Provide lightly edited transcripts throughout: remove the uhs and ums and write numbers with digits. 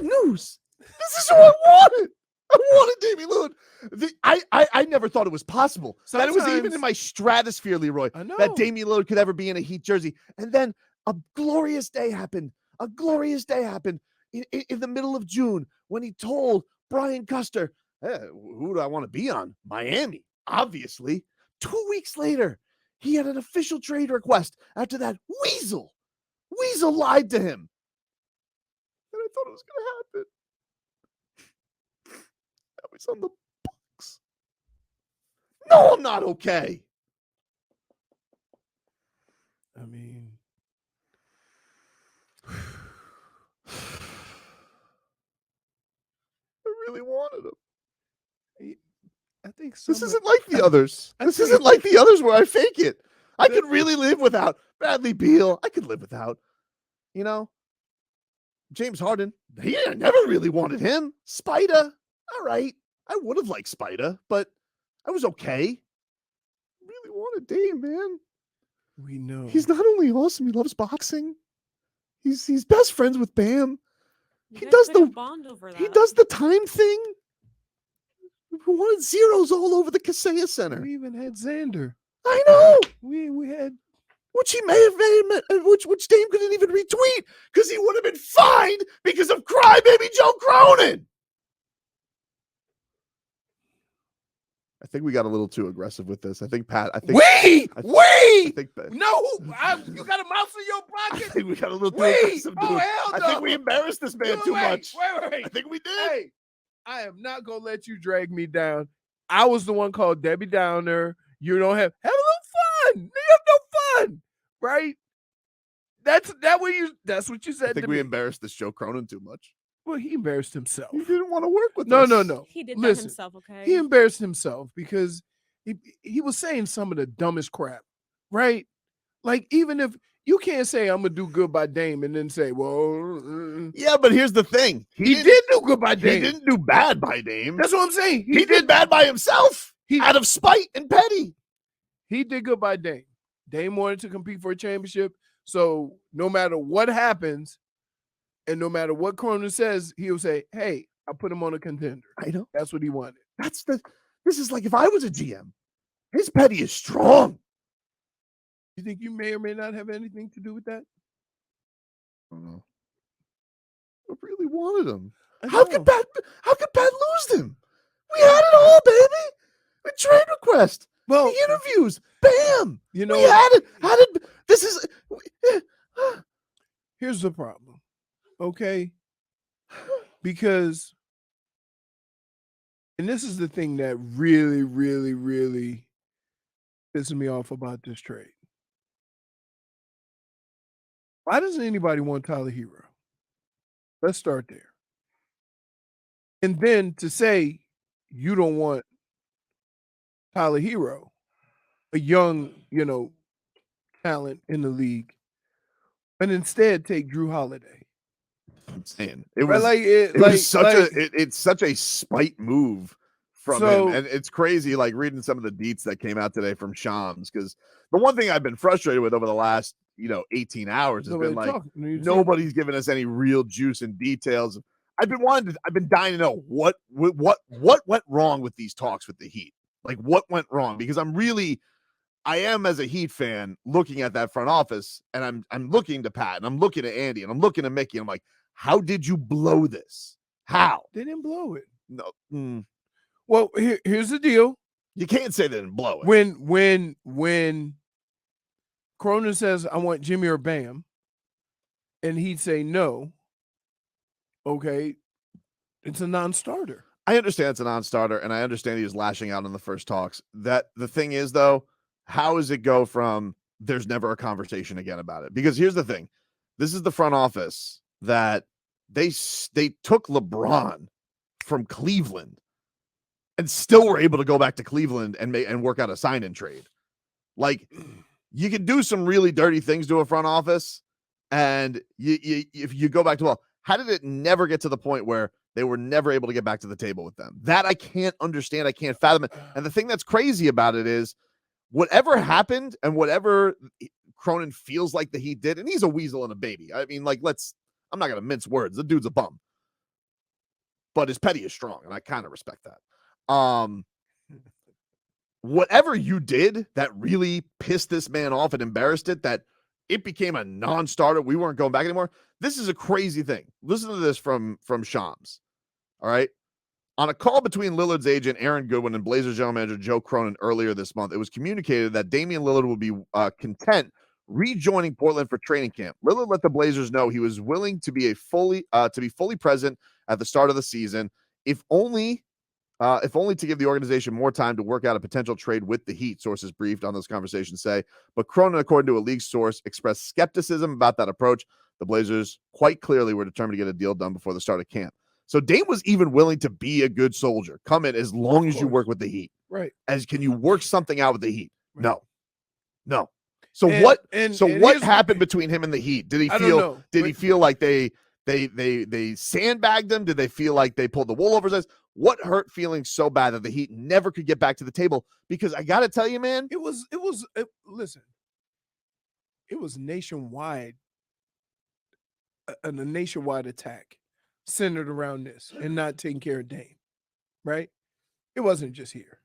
good news. This is what I wanted. I wanted Damian Lillard. I never thought it was possible. That it was even in my stratosphere, Leroy, that Damian Lillard could ever be in a Heat jersey. And then a glorious day happened. A glorious day happened in the middle of June when he told Brian Custer, hey, who do I want to be on? Miami, obviously. 2 weeks later, he had an official trade request after that Weasel lied to him. And I thought it was going to happen. Now he's on the Bucks. No, I'm not okay. I mean, I really wanted him. I think this isn't like the others. This isn't like the others where I fake it. I could really live without Bradley Beal. I could live without, James Harden. I never really wanted him. Spida. All right. I would have liked Spida, but I was okay. I really wanted Dame, man. We know. He's not only awesome, he loves boxing. He's best friends with Bam. He does the time thing. We wanted zeros all over the Kaseya Center. We even had Xander. I know. We had, which he may have made, which Dame couldn't even retweet because he would have been fined because of crybaby Joe Cronin. I think we got a little too aggressive with this. I think Pat. I think you got a mouse in your pocket. I think we got a little too aggressive. Oh, hell no. I think we embarrassed this man too much. Wait. I think we did. Hey, I am not gonna let you drag me down. I was the one called Debbie Downer. You don't have a little fun. You have no fun, right? That's what you said. I think we embarrassed this Joe Cronin too much. Well, he embarrassed himself. He didn't want to work with us. No. He did that himself, okay? He embarrassed himself because he was saying some of the dumbest crap, right? Like, even if you can't say I'm going to do good by Dame and then say, well. Yeah, but here's the thing. He did do good by Dame. He didn't do bad by Dame. That's what I'm saying. He did bad by himself out of spite and petty. He did good by Dame. Dame wanted to compete for a championship. So no matter what happens, and no matter what Cronin says, he'll say, hey, I put him on a contender. I know. That's what he wanted. This is like if I was a GM. His petty is strong. You think you may or may not have anything to do with that? I don't know. I really wanted him. How could Pat lose him? We had it all, baby. The trade request. Well, the interviews. Bam. We had it. This is. Here's the problem. Okay, because, and this is the thing that really, really, really pisses me off about this trade. Why doesn't anybody want Tyler Herro? Let's start there. And then to say you don't want Tyler Herro, a young, talent in the league, and instead take Drew Holiday. I'm saying it's such a spite move from him, and it's crazy. Like reading some of the deets that came out today from Shams, because the one thing I've been frustrated with over the last 18 hours has been like nobody's given us any real juice and details. I've been dying to know what went wrong with these talks with the Heat. Like what went wrong? Because I am as a Heat fan looking at that front office, and I'm looking to Pat, and I'm looking at Andy, and I'm looking at Mickey, and I'm like, how did you blow this? How? They didn't blow it. No. Well, here's the deal. You can't say they didn't blow it. When Cronin says, I want Jimmy or Bam, and he'd say no, okay, it's a non-starter. I understand it's a non-starter, and I understand he was lashing out in the first talks. That the thing is, though, how does it go from there's never a conversation again about it? Because here's the thing. This is the front office that they took LeBron from Cleveland and still were able to go back to Cleveland and work out a sign-in trade. Like, you can do some really dirty things to a front office, and if you go back to, how did it never get to the point where they were never able to get back to the table with them? That I can't understand. I can't fathom it. And the thing that's crazy about it is whatever happened and whatever Cronin feels like that he did, and he's a weasel and a baby. I mean, like, I'm not going to mince words. The dude's a bum. but his petty is strong, and I kind of respect that. Whatever you did that really pissed this man off and embarrassed it, that it became a non-starter, we weren't going back anymore. This is a crazy thing. Listen to this from Shams. All right. On a call between Lillard's agent, Aaron Goodwin, and Blazers general manager Joe Cronin earlier this month, it was communicated that Damian Lillard would be content rejoining Portland for training camp. Lillard let the Blazers know he was willing to be fully present at the start of the season, if only to give the organization more time to work out a potential trade with the Heat, sources briefed on those conversations say. But Cronin, according to a league source, expressed skepticism about that approach. The Blazers quite clearly were determined to get a deal done before the start of camp. So Dame was even willing to be a good soldier. Come in as long as you work with the Heat. Right. As can you work something out with the Heat? Right. No. So what happened between him and the Heat? Did he feel he feel like they sandbagged him? Did they feel like they pulled the wool over his eyes? What hurt feelings so bad that the Heat never could get back to the table? Because I got to tell you, man, listen, it was nationwide, a nationwide attack centered around this and not taking care of Dame, right? It wasn't just here,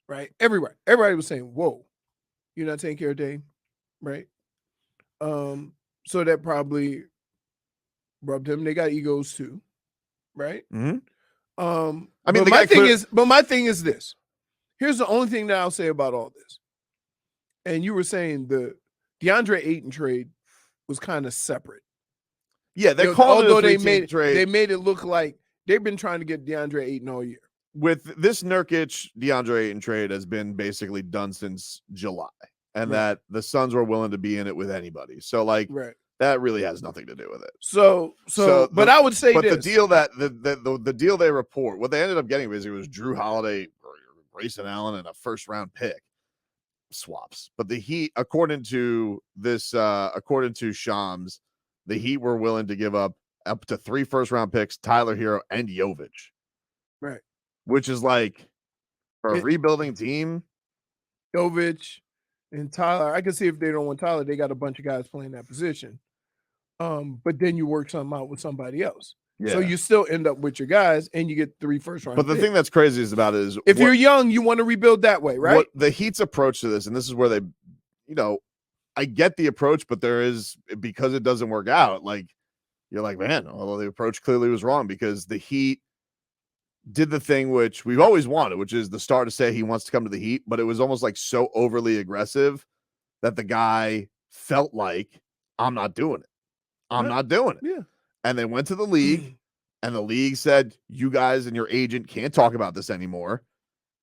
right? Everywhere. Everybody was saying, whoa, you're not taking care of Dame, right? So that probably rubbed him. They got egos too, right? Mm-hmm. I mean, my thing is this. Here's the only thing that I'll say about all this. And you were saying the DeAndre Ayton trade was kind of separate. Yeah, they called although it a trade. They made it look like they've been trying to get DeAndre Ayton all year. With this Nurkic DeAndre Ayton trade has been basically done since July, and that the Suns were willing to be in it with anybody. So that really has nothing to do with it. But I would say the deal that the deal they report, what they ended up getting basically was Drew Holiday, Grayson Allen, and a first round pick swaps. But the Heat, according to Shams, the Heat were willing to give up to 3 first round picks, Tyler Herro and Jovic. Right. Which is like for a rebuilding team. Jovic and Tyler. I can see if they don't want Tyler, they got a bunch of guys playing that position. But then you work something out with somebody else. Yeah. So you still end up with your guys and you get 3 first round. But the thing that's crazy is if you're young, you want to rebuild that way, right? What the Heat's approach to this, and this is where they, I get the approach, but there is, because it doesn't work out, like you're like, man, although the approach clearly was wrong, because the Heat did the thing which we've always wanted, which is the star to say he wants to come to the Heat, but it was almost like so overly aggressive that the guy felt like, I'm not doing it. I'm not doing it. Yeah. And they went to the league, and the league said, you guys and your agent can't talk about this anymore.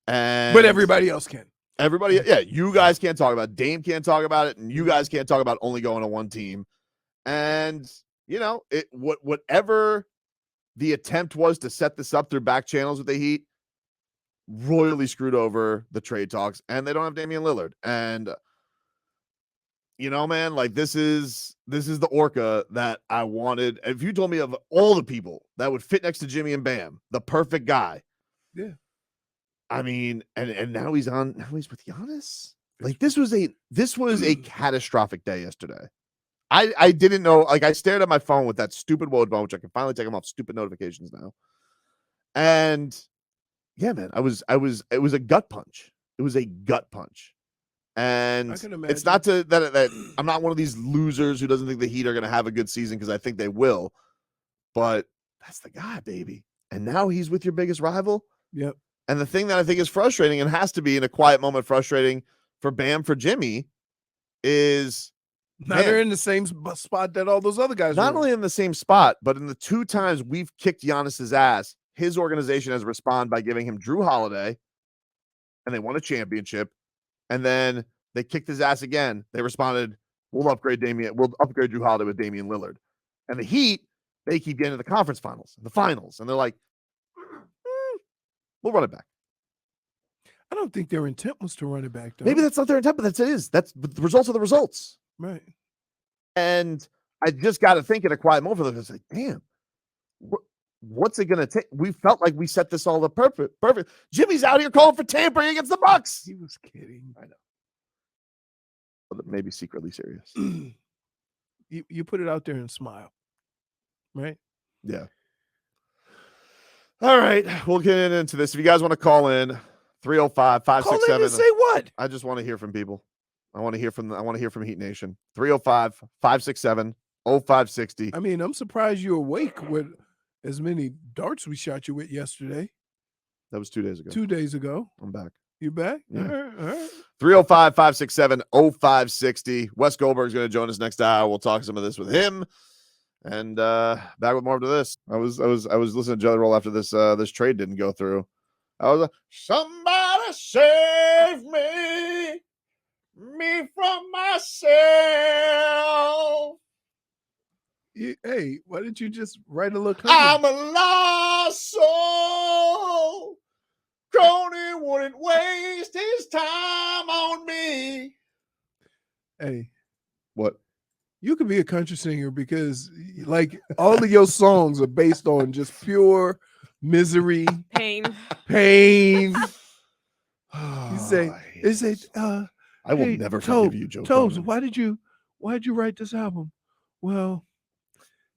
But everybody else can. You guys can't talk about it. Dame can't talk about it, and you guys can't talk about only going to one team. And, whatever the attempt was to set this up through back channels with the Heat, royally screwed over the trade talks, and they don't have Damian Lillard. And man, like this is the Orca that I wanted. If you told me of all the people that would fit next to Jimmy and Bam, the perfect guy. Yeah. I mean, and now he's with Giannis. Like this was a catastrophic day yesterday. I didn't know, like I stared at my phone with that stupid woe bone, which I can finally take them off stupid notifications now. And yeah, man, it was a gut punch. It was a gut punch. And it's not that I'm not one of these losers who doesn't think the Heat are going to have a good season, because I think they will. But that's the guy, baby. And now he's with your biggest rival. Yep. And the thing that I think is frustrating, and has to be in a quiet moment frustrating for Bam, for Jimmy, is now they're in the same spot that all those other guys not only in the same spot, but in the 2 times we've kicked Giannis's ass, his organization has responded by giving him Drew Holiday, and they won a championship. And then they kicked his ass again. They responded, we'll upgrade Drew Holiday with Damian Lillard. And the Heat, they keep getting to the conference finals, the finals. And they're like, we'll run it back. I don't think their intent was to run it back, though. Maybe that's not their intent, but that's the results of the results. Right. And I just got to think in a quiet moment, it's like, damn, what's it going to take? We felt like we set this all up perfect. Jimmy's out here calling for tampering against the Bucks. He was kidding. I know. But maybe secretly serious. You put it out there and smile. Right? Yeah. All right, we'll get into this. If you guys want to call in, 305-567. Call in and say what? I just want to hear from people. I want to hear from Heat Nation. 305-567-0560. I mean, I'm surprised you're awake with as many darts we shot you with yesterday. That was 2 days ago. 2 days ago. I'm back. You back? Yeah. All right. 305-567-0560. Wes Goldberg's going to join us next hour. We'll talk some of this with him. And back with more of this. I was listening to Jelly Roll after this trade didn't go through. I was like, somebody save me from myself. Hey, why didn't you just write a little I'm a lost soul. Cronin wouldn't waste his time on me. Hey. What? You could be a country singer because like all of your songs are based on just pure misery, pain. You say, I will hey, never forgive you, Joe. Tobes, why'd you write this album? Well,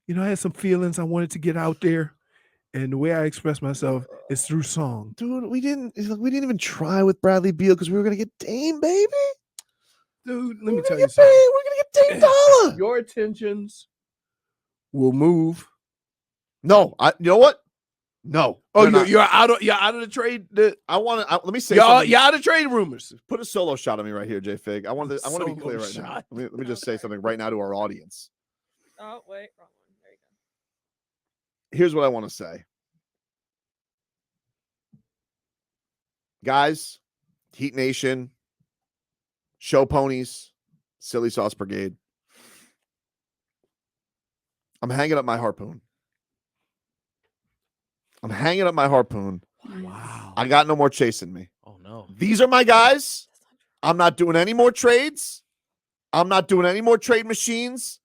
I had some feelings I wanted to get out there, and the way I express myself is through song. Dude, we didn't even try with Bradley Beal because we were gonna get Dame, baby. Dude, let me tell you something. We're gonna get Dame Dollar. Your attentions will move. No, you know what? No. Oh, you're out of the trade. I want to. Let me say you're something. out of trade rumors. Put a solo shot on me right here, J Fig. I want to be clear right now. Let me just say something right now to our audience. Oh wait, wrong one. There you go. Here's what I want to say, guys. Heat Nation, Show Ponies, Silly Sauce Brigade. I'm hanging up my harpoon. Wow. I got no more chasing me. Oh, no. These are my guys. I'm not doing any more trades. I'm not doing any more trade machines.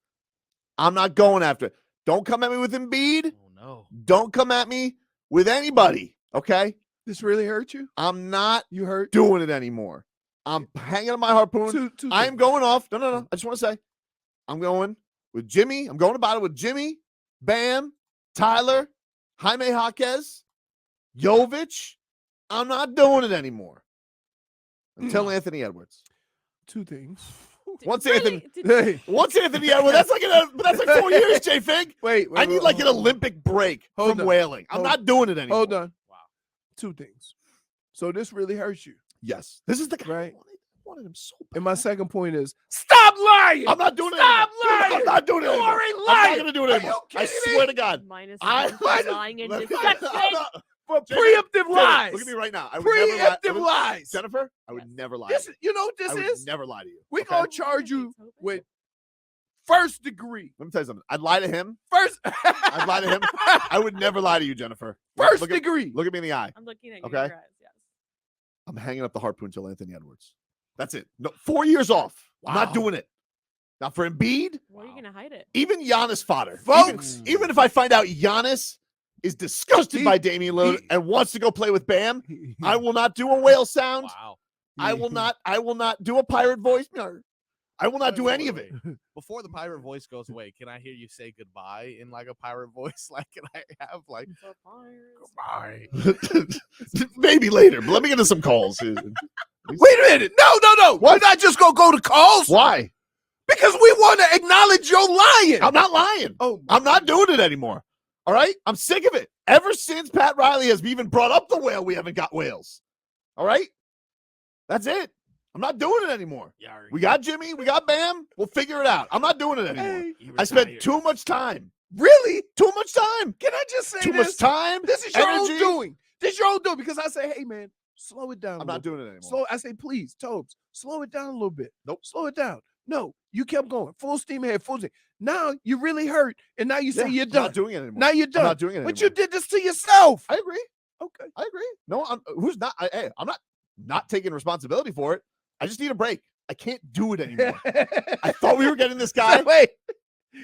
I'm not going after it. Don't come at me with Embiid. Oh, no. Don't come at me with anybody, okay? This really hurt you? I'm not You hurt? doing it anymore. I'm hanging up my harpoon. I'm going off. No. I just want to say, I'm going with Jimmy. I'm going about it with Jimmy, Bam, Tyler, Jaime Jaquez, Jovic. I'm not doing it anymore until Anthony Edwards. Two things. Once Really? Anthony Edwards, that's like 4 years, J Fig. Wait, I need like an Olympic break Hold from on. whaling. I'm not doing it anymore. Hold on. Wow. Two things. So this really hurts you. Yes, this is the guy. Right. I wanted him so bad. And my second point is stop lying. I'm not doing it. Stop anymore. lying. I'm not doing it. You anymore. are a I'm liar. not gonna do it Are anymore. you I kidding swear me? to God. Minus I- one for lying and deception. For Jennifer, preemptive lies. Look at me right now. I would never lie. Preemptive lies. Jennifer, I would Yes. never lie. This, to you. you know what I this would is? never lie to you. We're okay? gonna charge you with first degree. Let me tell you something. I'd lie to him. First I'd lie to him. I would never lie to you, Jennifer. first look degree. Look at me in the eye. I'm looking at you. Okay. Your eyes, yes. I'm hanging up the harpoon till Anthony Edwards. That's it. No, 4 years off. I'm not Wow. doing it. Now for Embiid, Where are you gonna hide it? even Giannis fodder. Folks. Even if I find out Giannis is disgusted He- by Damian Lillard he- and wants to go play with Bam, I will not do a whale sound. Wow. I will not do a pirate voice. I will not do any of it. Before the pirate voice goes away, can I hear you say goodbye in like a pirate voice? Like, can I have like The fires. goodbye? Maybe later, but let me get to some calls. Wait a minute. No. We're not just gonna go to calls. Why? Because we want to acknowledge your lying. I'm not lying. Oh, I'm not doing it anymore. All right? I'm sick of it. Ever since Pat Riley has even brought up the whale, we haven't got whales. All right? That's it. I'm not doing it anymore. We got Jimmy. We got Bam. We'll figure it out. I'm not doing it anymore. Hey, I spent too much time. really? Too much time. Can I just say Too this? much time. This is your energy. own doing. This is your own doing because I say, hey man, slow it down. I'm not doing it anymore. Slow. I say, please, Tobes, slow it down a little bit. Nope. Slow it down. No, you kept going. Full steam ahead, full steam. Now you really hurt. And now you say you're I'm done. not doing it anymore. Now you're done. I'm not doing it anymore. But you did this to yourself. I agree. Okay. I agree. No, who's not? I'm not taking responsibility for it. I just need a break. I can't do it anymore. I thought we were getting this guy. Wait.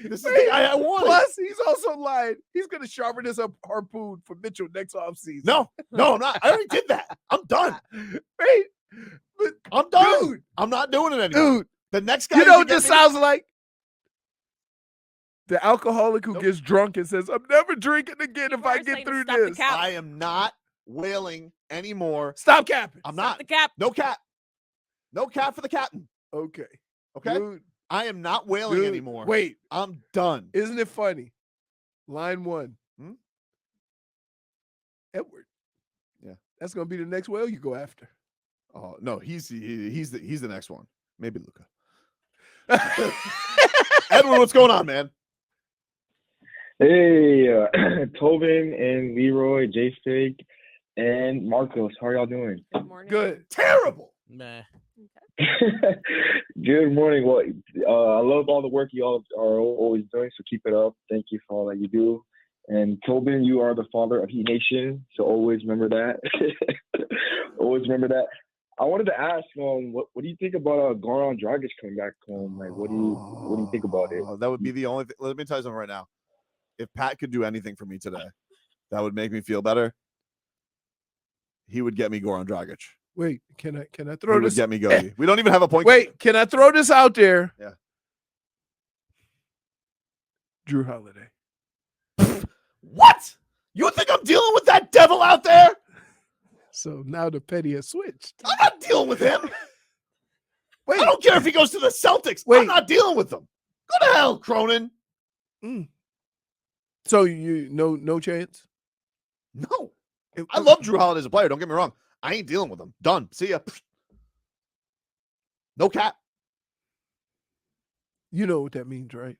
This is the guy I wanted. Plus, he's also lying. He's going to sharpen his harpoon for Mitchell next offseason. No, I'm not. I already did that. I'm done. Wait. But, I'm done. dude, I'm not doing it anymore. dude, The next guy. you know to what get this me- sounds like? The alcoholic who Nope. gets drunk and says, "I'm never drinking again if People I are get saying to through stop the this." cap. I am not wailing anymore. Stop capping. I'm Stop not. the cap. No cap. No cap for the captain. Okay. Okay. Dude, I am not wailing dude, anymore. Wait, I'm done. isn't it funny? Line 1. Hmm? Edward. Yeah. That's gonna be the next whale you go after. Oh no, he's the next one. Maybe Luca. Edward, what's going on, man? Hey, Tobin and Leroy, J-Fig, and Marcos. How are y'all doing? Good morning. Good. Terrible. Meh. Good morning. Well, I love all the work you all are always doing, so keep it up. Thank you for all that you do. And Tobin, you are the father of Heat Nation, so always remember that. Always remember that. I wanted to ask, what do you think about Goran Dragic coming back home? Like, what do you think about it? That would be the only thing. Let me tell you something right now. If Pat could do anything for me today, that would make me feel better. He would get me Goran Dragic. Wait, can I He throw would this? get me Gogi. We don't even have a point. Wait, can I throw this out there? Yeah. Drew Holiday. What? You think I'm dealing with that devil out there? So now the petty has switched. I'm not dealing with him. Wait, I don't care if he goes to the Celtics. I'm Wait. not dealing with him. Go to hell, Cronin. so you no chance? No. I love Drew Holiday as a player. Don't get me wrong. I ain't dealing with him. Done. See ya. No cap. You know what that means, right?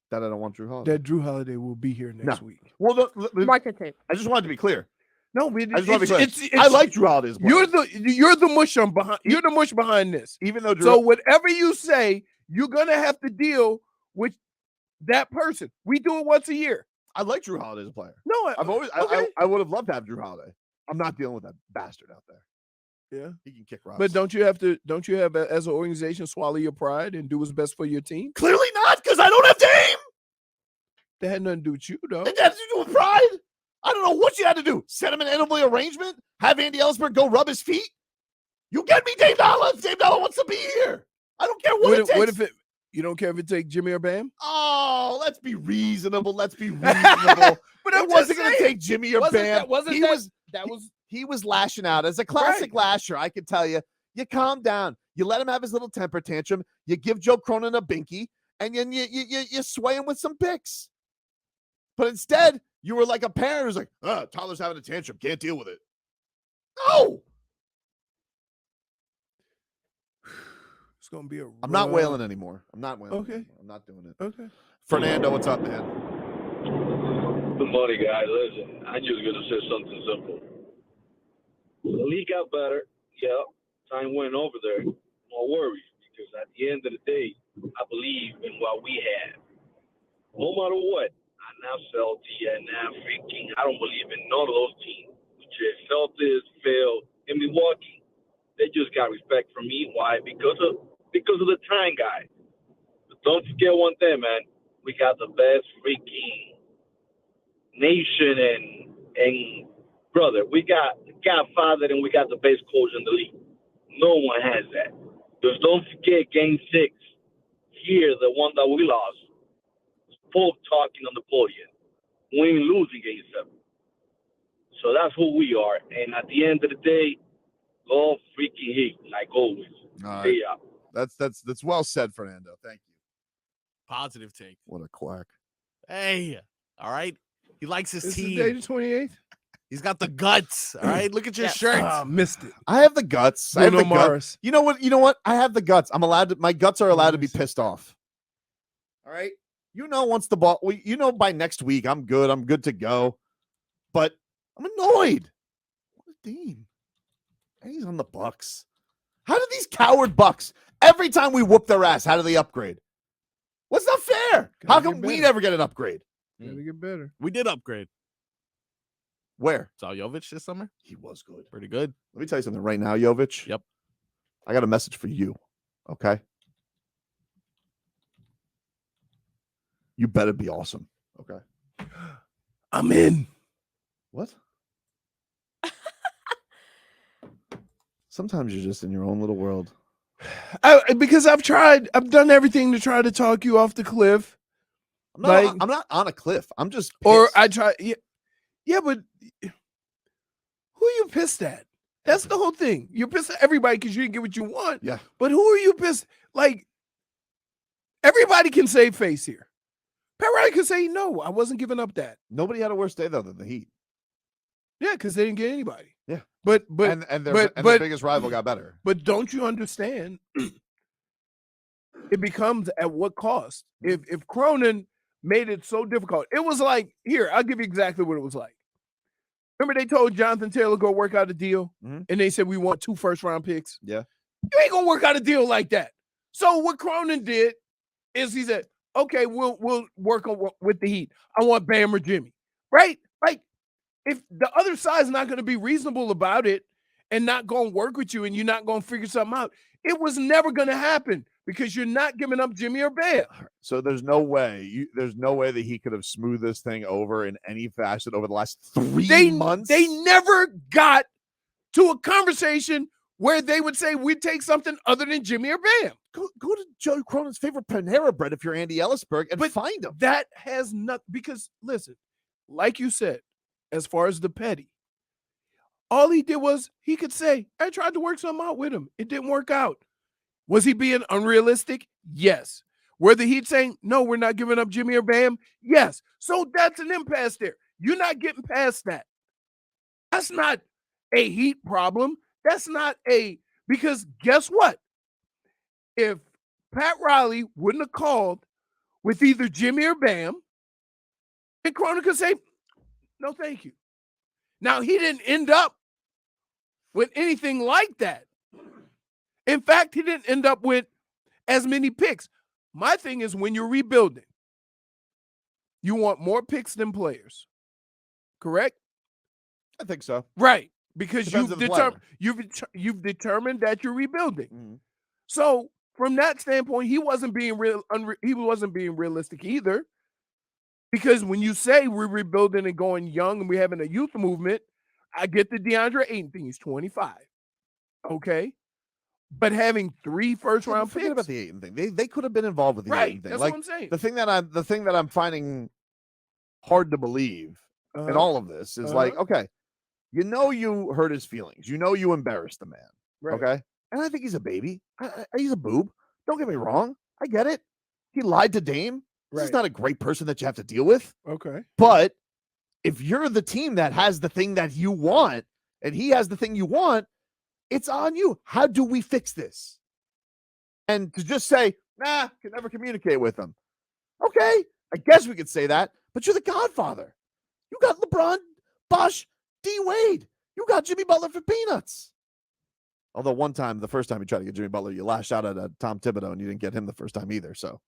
That I don't want Drew Holiday. That Drew Holiday will be here next week. Well, Mark the tape. I just wanted to be clear. No, but I just want to be clear. I like Drew Holiday as a player. you're the mush on behind. You're the mush behind this. Even though Drew. So whatever you say, you're gonna have to deal with that person. We do it once a year. I like Drew Holiday as a player. No, I've always. okay. I would have loved to have Drew Holiday. I'm not dealing with that bastard out there. Yeah. He can kick rocks. But don't you have as an organization swallow your pride and do what's best for your team? Clearly not, because I don't have Dame. That had nothing to do with you, though. It has to do with pride. I don't know what you had to do. Set him an NWA arrangement? Have Andy Ellsberg go rub his feet? You get me Dame Dollar if Dame Dollar wants to be here. I don't care what it takes. What if you don't care if it takes Jimmy or Bam? Oh, let's be reasonable. Let's be reasonable. But it wasn't going to take Jimmy or Bam. He was lashing out. As a classic lasher, I can tell you, you calm down. You let him have his little temper tantrum. You give Joe Cronin a binky, and then you sway him with some picks. But instead, you were like a parent who's like, Tyler's having a tantrum. Can't deal with it. No. It's going to be I'm not wailing anymore. I'm not wailing. Okay. Anymore. I'm not doing it. Okay. Fernando, what's up, man? Good morning, guys. Listen, I'm just going to say something simple. The league got better. Yeah, time went over there. No worries, because at the end of the day, I believe in what we have. No matter what, I'm not Celtics, I'm not freaking. I don't believe in none of those teams. Celtics failed in Milwaukee. They just got respect from me. Why? Because of the time, guys. But don't forget one thing, man. We got the best freaking nation and brother. We got Godfather and we got the best coach in the league. No one has that. Just don't forget Game 6 here, the one that we lost. Pope talking on the podium. We ain't losing Game 7. So that's who we are. And at the end of the day, go freaking Heat, like always. All right. See ya. That's well said, Fernando. Thank you. Positive take. What a quack. Hey, all right. He likes his Is team. the day the 28th? He's got the guts. All right. Look at your Yes. shirt. Missed it. I have the guts. I have Bruno the guts. Mars. You know what? I have the guts. I'm allowed to. My guts are allowed to be pissed off. All right. Once the ball, by next week, I'm good. I'm good to go. But I'm annoyed. What a team. And he's on the Bucks. How do these coward Bucks, every time we whoop their ass, how do they upgrade? What's not fair? Gotta How get come we better. never get an upgrade? Gotta get better. We did upgrade. Where? Saw Jovic this summer. He was good. Pretty good. Let me tell you something right now, Jovic. Yep. I got a message for you. Okay. You better be awesome. Okay. I'm in. What? Sometimes you're just in your own little world. Because I've done everything to try to talk you off the cliff. I'm not on a cliff. I'm just or pissed. I try. Yeah, but who are you pissed at? That's the whole thing. You're pissed at everybody because you didn't get what you want. Yeah. But who are you pissed? Like, everybody can save face here. Pat Riley can say, no, I wasn't giving up that. Nobody had a worse day though than the Heat. Yeah, because they didn't get anybody. Yeah. But their biggest rival got better. But don't you understand? It becomes at what cost? If Cronin made it so difficult, it was like, here, I'll give you exactly what it was like. Remember they told Jonathan Taylor go work out a deal, and they said we want 2 first-round picks? Yeah. You ain't gonna work out a deal like that. So what Cronin did is he said, okay, we'll work on with the Heat. I want Bam or Jimmy, right? Like, if the other side's not going to be reasonable about it and not going to work with you and you're not going to figure something out, it was never going to happen because you're not giving up Jimmy or Bam. So there's no way that he could have smoothed this thing over in any facet over the last 3 months. They never got to a conversation where they would say we'd take something other than Jimmy or Bam. Go to Joe Cronin's favorite Panera Bread if you're Andy Ellisberg and find him. That has nothing, because listen, like you said, as far as the petty, all he did was he could say, I tried to work something out with him. It didn't work out. Was he being unrealistic? Yes. Were the Heat saying, no, we're not giving up Jimmy or Bam? Yes. So that's an impasse there. You're not getting past that. That's not a Heat problem. That's not because guess what? If Pat Riley wouldn't have called with either Jimmy or Bam, then Cronin could say, no, thank you. Now, he didn't end up with anything like that. In fact, he didn't end up with as many picks. My thing is, when you're rebuilding, you want more picks than players. Correct? I think so. Right. Because Depends you've on the you've determined that you're rebuilding. Mhm. So from that standpoint, he wasn't being realistic either. Because when you say we're rebuilding and going young and we're having a youth movement, I get the DeAndre Ayton thing. He's 25. Okay. But having 3 first-round Forget picks. about the Ayton thing. They could have been involved with the Right. Ayton thing. That's Like, what I'm saying. the thing that I'm finding hard to believe in all of this is like, okay, you hurt his feelings. You embarrassed the man. Right. Okay. And I think he's a baby. He's a boob. Don't get me wrong. I get it. He lied to Dame. This is Right. not a great person that you have to deal with. Okay. But if you're the team that has the thing that you want and he has the thing you want, it's on you. How do we fix this? And to just say, nah, can never communicate with him. Okay, I guess we could say that, but you're the Godfather. You got LeBron, Bosh, D. Wade. You got Jimmy Butler for peanuts. Although the first time you tried to get Jimmy Butler, you lashed out at Tom Thibodeau and you didn't get him the first time either. So